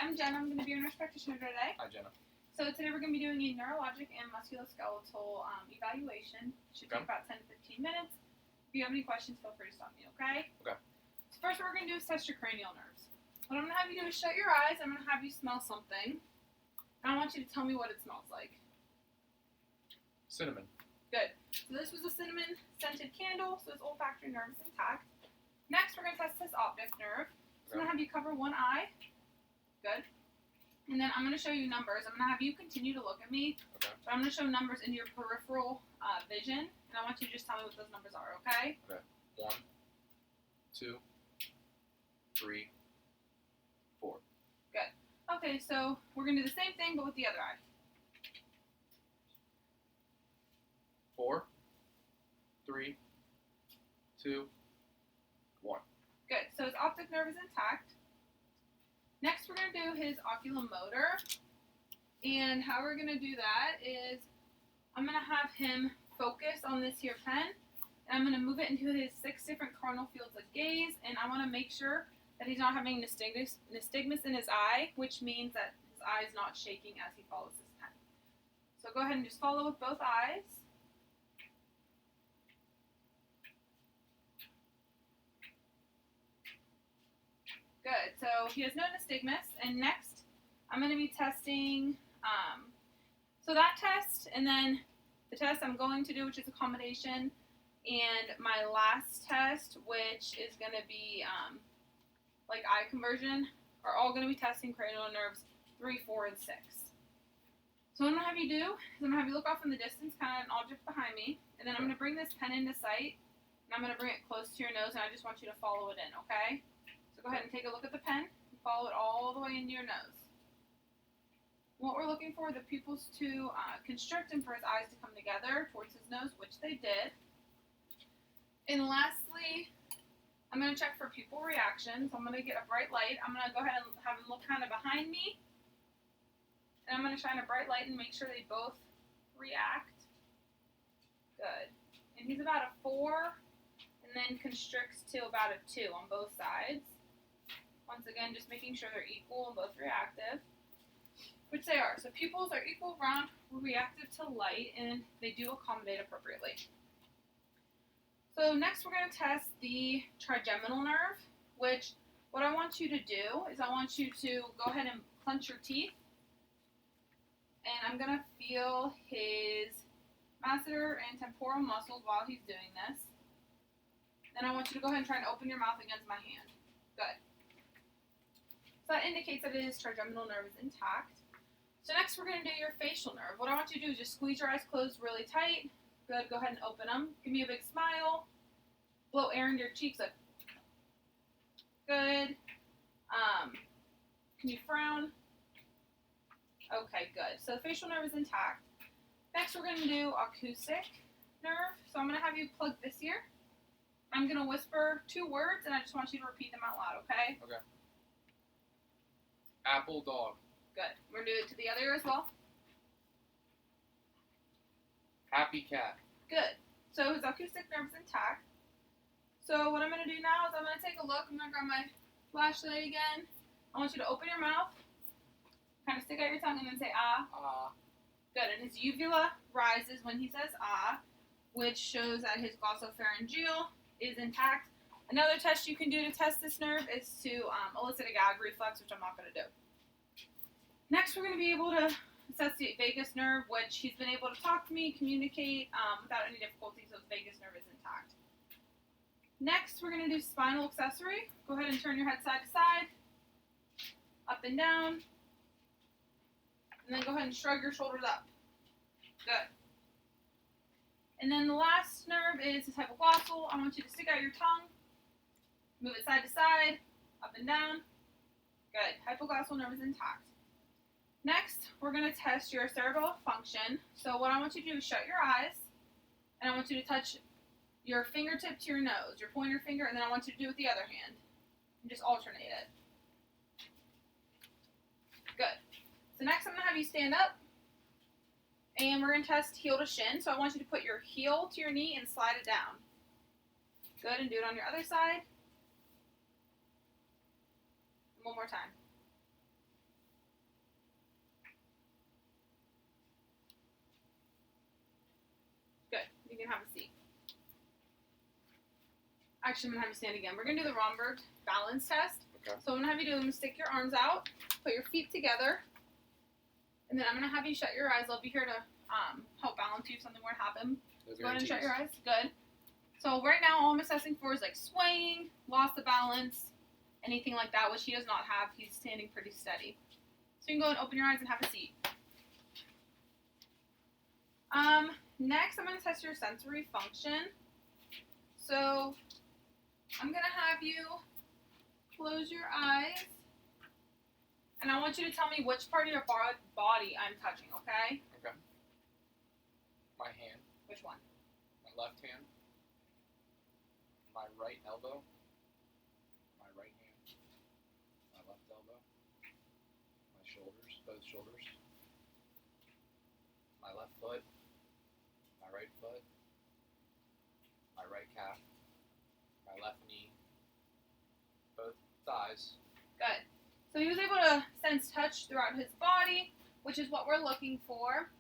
I'm Jen. I'm going to be your nurse practitioner today. Hi, Jenna. So today we're going to be doing a neurologic and musculoskeletal evaluation. It should take about 10 to 15 minutes. If you have any questions, feel free to stop me, okay? Okay. So first what we're going to do is test your cranial nerves. What I'm going to have you do is shut your eyes. I'm going to have you smell something. And I want you to tell me what it smells like. Cinnamon. Good. So this was a cinnamon scented candle, so his olfactory nerve is intact. Next we're going to test his optic nerve. So I'm going to have you cover one eye. Good. And then I'm going to show you numbers. I'm going to have you continue to look at me. Okay. But I'm going to show numbers in your peripheral vision. And I want you to just tell me what those numbers are, okay? Okay. 1, 2, 3, 4. Good. Okay, so we're going to do the same thing, but with the other eye. 4, 3, 2, 1. Good. So his optic nerve is intact. Next, we're going to do his oculomotor. And how we're going to do that is I'm going to have him focus on this here pen. And I'm going to move it into his 6 different cardinal fields of gaze. And I want to make sure that he's not having nystagmus in his eye, which means that his eye is not shaking as he follows this pen. So go ahead and just follow with both eyes. Good. So he has no nystagmus. And next, I'm going to be testing, so that test, and then the test I'm going to do, which is accommodation, and my last test, which is going to be like eye conversion, are all going to be testing cranial nerves 3, 4, and 6. So what I'm going to have you do is I'm going to have you look off in the distance, kind of an object behind me, and then I'm going to bring this pen into sight, and I'm going to bring it close to your nose, and I just want you to follow it in, okay? So go ahead and take a look at the pen and follow it all the way into your nose. What we're looking for are the pupils to constrict and for his eyes to come together towards his nose, which they did. And lastly, I'm going to check for pupil reaction. So I'm going to get a bright light. I'm going to go ahead and have him look kind of behind me. And I'm going to shine a bright light and make sure they both react. Good. And he's about a 4 and then constricts to about a 2 on both sides. Once again, just making sure they're equal and both reactive, which they are. So pupils are equal, round, reactive to light, and they do accommodate appropriately. So next we're going to test the trigeminal nerve, which what I want you to do is I want you to go ahead and clench your teeth, and I'm going to feel his masseter and temporal muscles while he's doing this. Then I want you to go ahead and try and open your mouth against my hand. Good. So that indicates that his trigeminal nerve is intact. So next we're going to do your facial nerve. What I want you to do is just squeeze your eyes closed really tight. Good. Go ahead and open them. Give me a big smile. Blow air into your cheeks. Like, good. Can you frown? Okay, good. So the facial nerve is intact. Next we're going to do acoustic nerve. So I'm going to have you plug this ear. I'm going to whisper 2 words, and I just want you to repeat them out loud, okay? Okay. Apple dog. Good. We're going to do it to the other ear as well. Happy cat. Good. So his acoustic nerve is intact. So what I'm going to do now is I'm going to take a look. I'm going to grab my flashlight again. I want you to open your mouth, kind of stick out your tongue, and then say ah. Good. And his uvula rises when he says ah, which shows that his glossopharyngeal is intact. Another test you can do to test this nerve is to elicit a gag reflex, which I'm not going to do. Next, we're going to be able to assess the vagus nerve, which he's been able to talk to me, communicate without any difficulty, so his vagus nerve is intact. Next, we're going to do spinal accessory. Go ahead and turn your head side to side, up and down, and then go ahead and shrug your shoulders up. Good. And then the last nerve is his hypoglossal. I want you to stick out your tongue, move it side to side, up and down. Good. Hypoglossal nerve is intact. Next, we're going to test your cerebral function. So what I want you to do is shut your eyes, and I want you to touch your fingertip to your nose, your pointer finger, and then I want you to do it with the other hand. And just alternate it. Good. So next I'm going to have you stand up, and we're going to test heel to shin. So I want you to put your heel to your knee and slide it down. Good, and do it on your other side. One more time. Actually, I'm going to have you stand again. We're going to do the Romberg balance test. Okay. So I'm going to have you do, I'm going to stick your arms out, put your feet together, and then I'm going to have you shut your eyes. I'll be here to help balance you if something were to happen. Go ahead and shut your eyes. Good. So right now, all I'm assessing for is like swaying, loss of balance, anything like that, which he does not have. He's standing pretty steady. So you can go and open your eyes and have a seat. Next, I'm going to test your sensory function. So I'm going to have you close your eyes, and I want you to tell me which part of your body I'm touching, okay? Okay. My hand. Which one? My left hand. My right elbow. My right hand. My left elbow. My shoulders. Both shoulders. My left foot. My right foot. My right calf. My left knee. Both thighs. Good. So he was able to sense touch throughout his body, which is what we're looking for.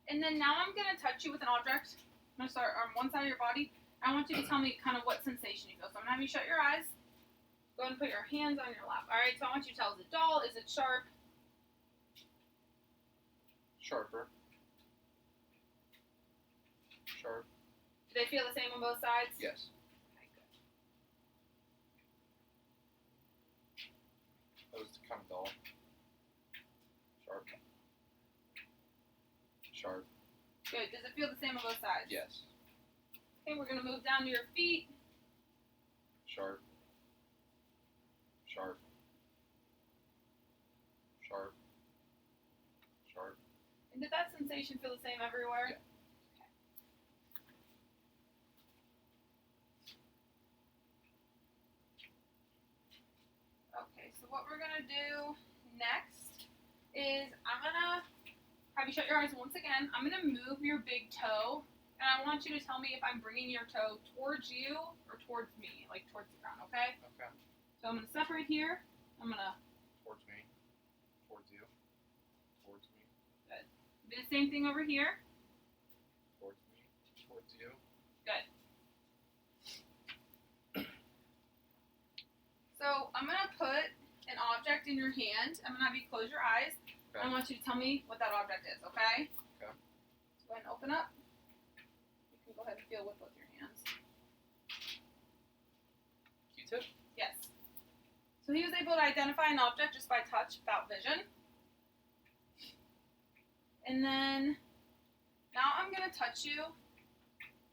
And then now I'm going to touch you with an object. I'm going to start on one side of your body. I want you to tell me kind of what sensation you feel. So I'm going to have you shut your eyes. Go ahead and put your hands on your lap. All right, so I want you to tell, is it dull? Is it sharp? Sharper. Sharp. Do they feel the same on both sides? Yes. Okay, good. That was kind of dull. Sharp. Sharp. Good. Does it feel the same on both sides? Yes. Okay, we're going to move down to your feet. Sharp. Sharp. Sharp. Sharp. And did that sensation feel the same everywhere? Yeah. Okay, so what we're going to do next is I'm going to have you shut your eyes once again. I'm going to move your big toe, and I want you to tell me if I'm bringing your toe towards you or towards me, like towards the ground, okay? Okay. So I'm going to separate here. I'm going to Towards me. Towards you. Towards me. do the same thing over here. Towards me. Towards you. Good. So I'm going to put an object in your hand. I'm going to have you close your eyes. Okay. I want you to tell me what that object is, okay? Okay. So go ahead and open up. You can go ahead and feel with both your hands. Q-tip? Yes. So he was able to identify an object just by touch without vision. And then now I'm going to touch you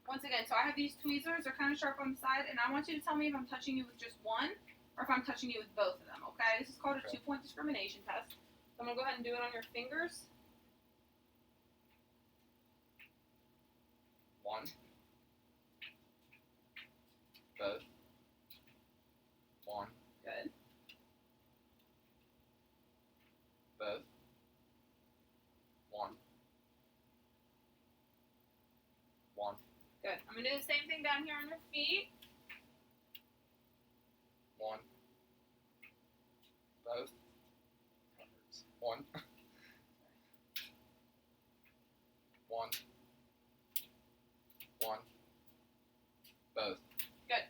once again. So I have these tweezers. They're kind of sharp on the side. And I want you to tell me if I'm touching you with just one or if I'm touching you with both of them, okay? This is called a 2-point discrimination test. So I'm going to go ahead and do it on your fingers. 1. Both. 1. Good. Both. 1. 1. Good. I'm going to do the same thing down here on your feet. 1. Both. 1. 1. 1. Both. Good.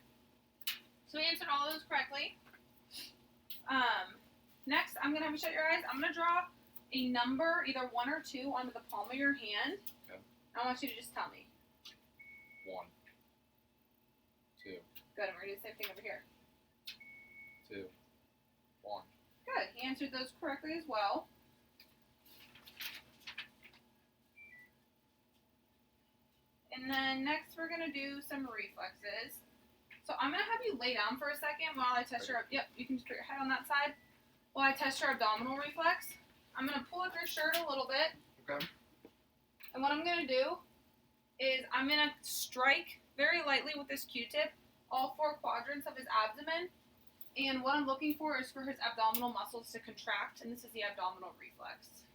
So we answered all of those correctly. Next, I'm going to have you shut your eyes. I'm going to draw a number, either 1 or 2, onto the palm of your hand. Okay. I want you to just tell me. 1. 2. Good. And we're going to do the same thing over here. 2. 1. Good. He answered those correctly as well. And then next we're going to do some reflexes. So I'm going to have you lay down for a second while I test your, yep, you can just put your head on that side. While I test your abdominal reflex. I'm going to pull up your shirt a little bit. Okay. And what I'm going to do is I'm going to strike very lightly with this Q-tip all 4 quadrants of his abdomen. And what I'm looking for is for his abdominal muscles to contract, and this is the abdominal reflex.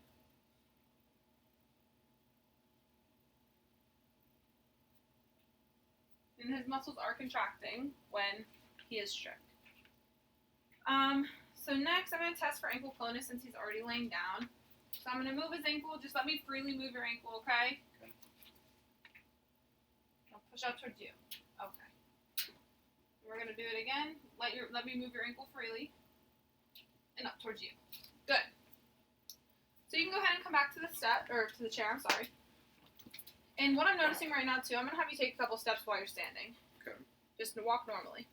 And his muscles are contracting when he is strict. So next I'm going to test for ankle clonus since he's already laying down. So I'm going to move his ankle. Just let me freely move your ankle, okay? Okay. I'll push up towards you. Okay. We're gonna do it again. Let me move your ankle freely and up towards you. Good. So you can go ahead and come back to the chair. I'm sorry. And what I'm noticing right now too, I'm gonna have you take a couple steps while you're standing. Okay. Just walk normally.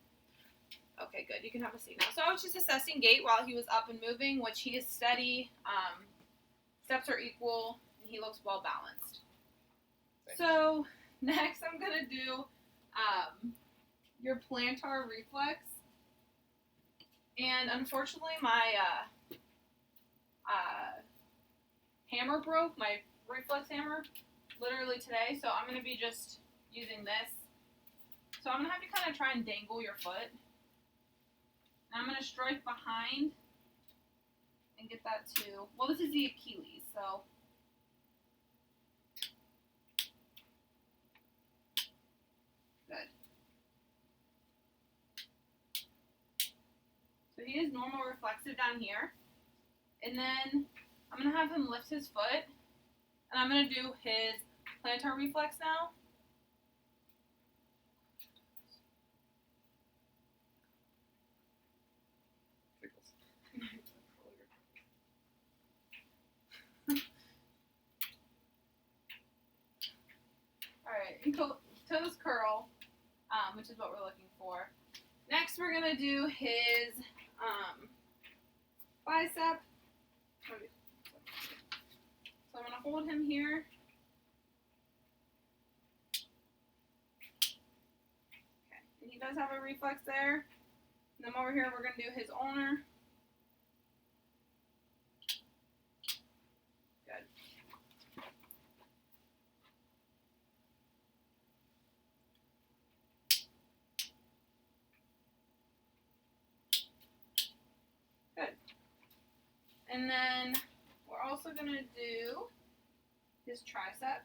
Okay, good. You can have a seat now. So I was just assessing gait while he was up and moving, which he is steady. Steps are equal, and he looks well balanced. So next I'm going to do your plantar reflex. And unfortunately my hammer broke, my reflex hammer, literally today. So I'm going to be just using this. So I'm going to have you kind of try and dangle your foot. And I'm going to strike behind and get that too. Well, this is the Achilles, so. Good. So he is normal reflexive down here. And then I'm going to have him lift his foot. And I'm going to do his plantar reflex now. Alright, toes curl, which is what we're looking for. Next, we're going to do his bicep. So I'm going to hold him here. Okay, and he does have a reflex there. And then over here, we're going to do his ulnar. And then we're also going to do his tricep.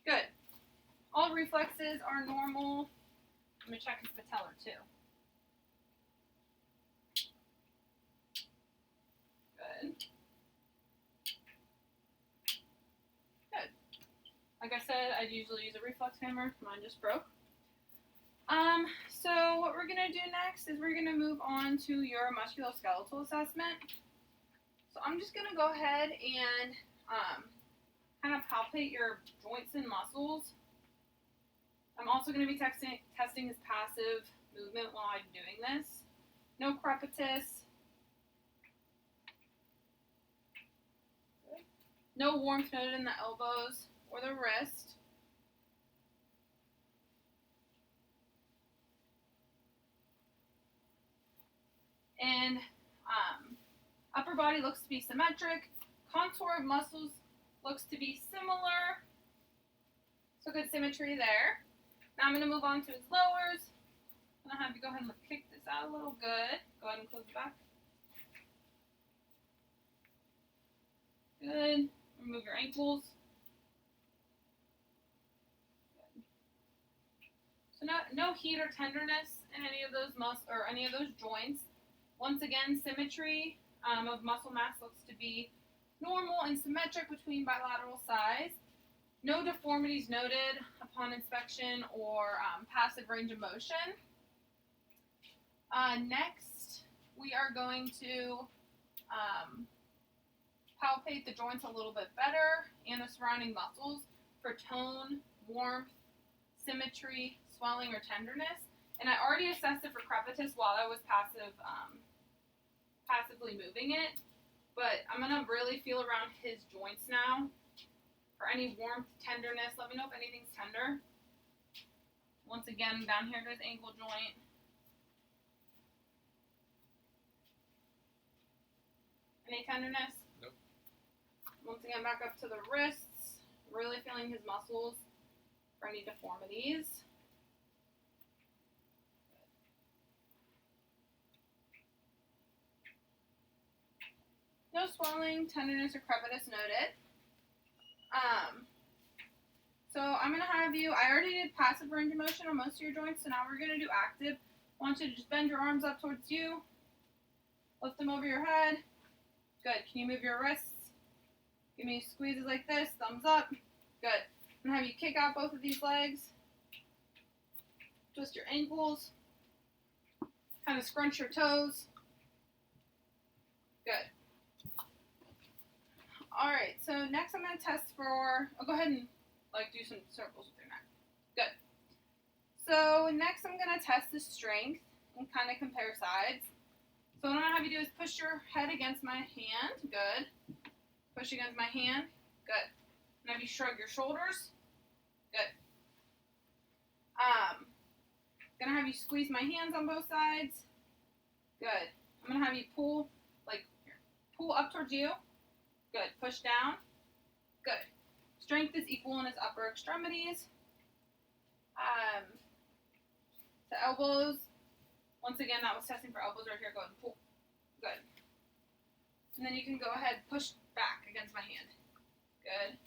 Good. All reflexes are normal. I'm going to check his patellar too. Good. Like I said, I'd usually use a reflex hammer. Mine just broke. So what we're going to do next is we're going to move on to your musculoskeletal assessment. So I'm just going to go ahead and kind of palpate your joints and muscles. I'm also going to be testing his passive movement while I'm doing this. No crepitus. No warmth noted in the elbows or the wrist. And upper body looks to be symmetric. Contour of muscles looks to be similar. So good symmetry there. Now I'm going to move on to his lowers. I'm going to have you go ahead and kick this out a little. Good. Go ahead and close it back. Good. Remove your ankles. Good. So no heat or tenderness in any of those any of those joints. Once again, symmetry of muscle mass looks to be normal and symmetric between bilateral sides. No deformities noted upon inspection or passive range of motion. Next, we are going to palpate the joints a little bit better and the surrounding muscles for tone, warmth, symmetry, swelling, or tenderness. And I already assessed it for crepitus while I was passively moving it, but I'm going to really feel around his joints now for any warmth, tenderness. Let me know if anything's tender. Once again, down here to his ankle joint. Any tenderness? Nope. Once again, back up to the wrists. Really feeling his muscles for any deformities. No swelling, tenderness, or crepitus noted. So I'm going to have you, I already did passive range of motion on most of your joints, so now we're going to do active. I want you to just bend your arms up towards you. Lift them over your head. Good. Can you move your wrists? Give me squeezes like this. Thumbs up. Good. I'm going to have you kick out both of these legs. Twist your ankles. Kind of scrunch your toes. Good. Alright, so next I'm going to test for, go ahead and do some circles with your neck. Good. So next I'm going to test the strength and kind of compare sides. So what I'm going to have you do is push your head against my hand. Good. Push against my hand. Good. And have you shrug your shoulders. Good. Going to have you squeeze my hands on both sides. Good. I'm going to have you pull, pull up towards you. Good. Push down. Good. Strength is equal in his upper extremities. The elbows. Once again, that was testing for elbows right here. Go ahead and pull. Good. And then you can go ahead, push back against my hand. Good.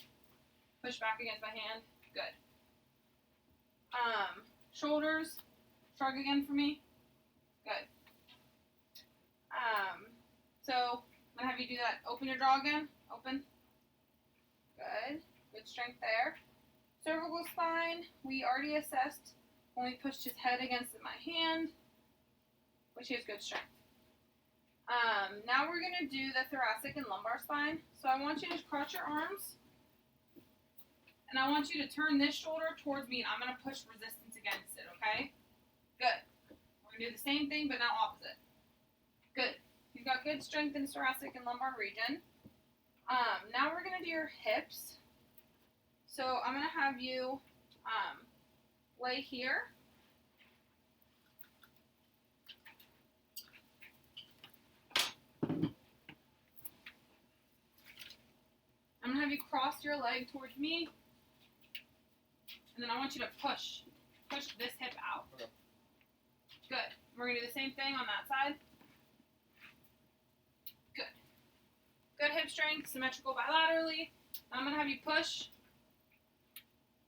Push back against my hand. Good. Shoulders. Shrug again for me. Good. So I'm going to have you do that. Open your jaw again. Open. Good. Good strength there. Cervical spine, we already assessed when we pushed his head against my hand, which he has good strength. Now we're going to do the thoracic and lumbar spine. So I want you to cross your arms, and I want you to turn this shoulder towards me, and I'm going to push resistance against it, okay? Good. We're going to do the same thing, but now opposite. Good. You've got good strength in the thoracic and lumbar region. Now we're going to do your hips. So I'm going to have you lay here. I'm going to have you cross your leg towards me. And then I want you to push. Push this hip out. Okay. Good. We're going to do the same thing on that side. Good. Good hip strength, symmetrical bilaterally. I'm going to have you push.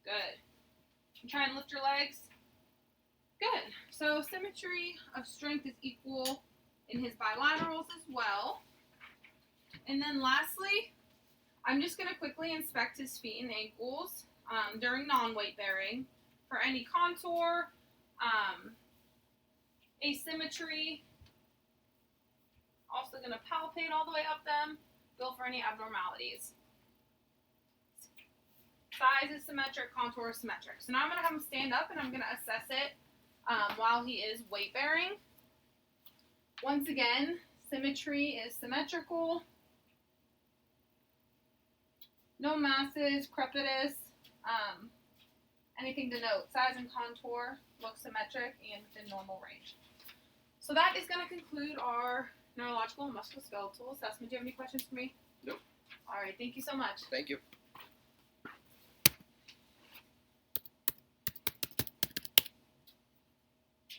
Good. And try and lift your legs. Good. So symmetry of strength is equal in his bilaterals as well. And then lastly, I'm just going to quickly inspect his feet and ankles during non-weight bearing for any contour, asymmetry. Also going to palpate all the way up them, feel for any abnormalities. Size is symmetric, contour is symmetric. So now I'm going to have him stand up and I'm going to assess it while he is weight bearing. Once again, symmetry is symmetrical. No masses, crepitus, anything to note. Size and contour look symmetric and within normal range. So that is going to conclude our neurological and musculoskeletal assessment. Do you have any questions for me? Nope. All right, thank you so much. Thank you.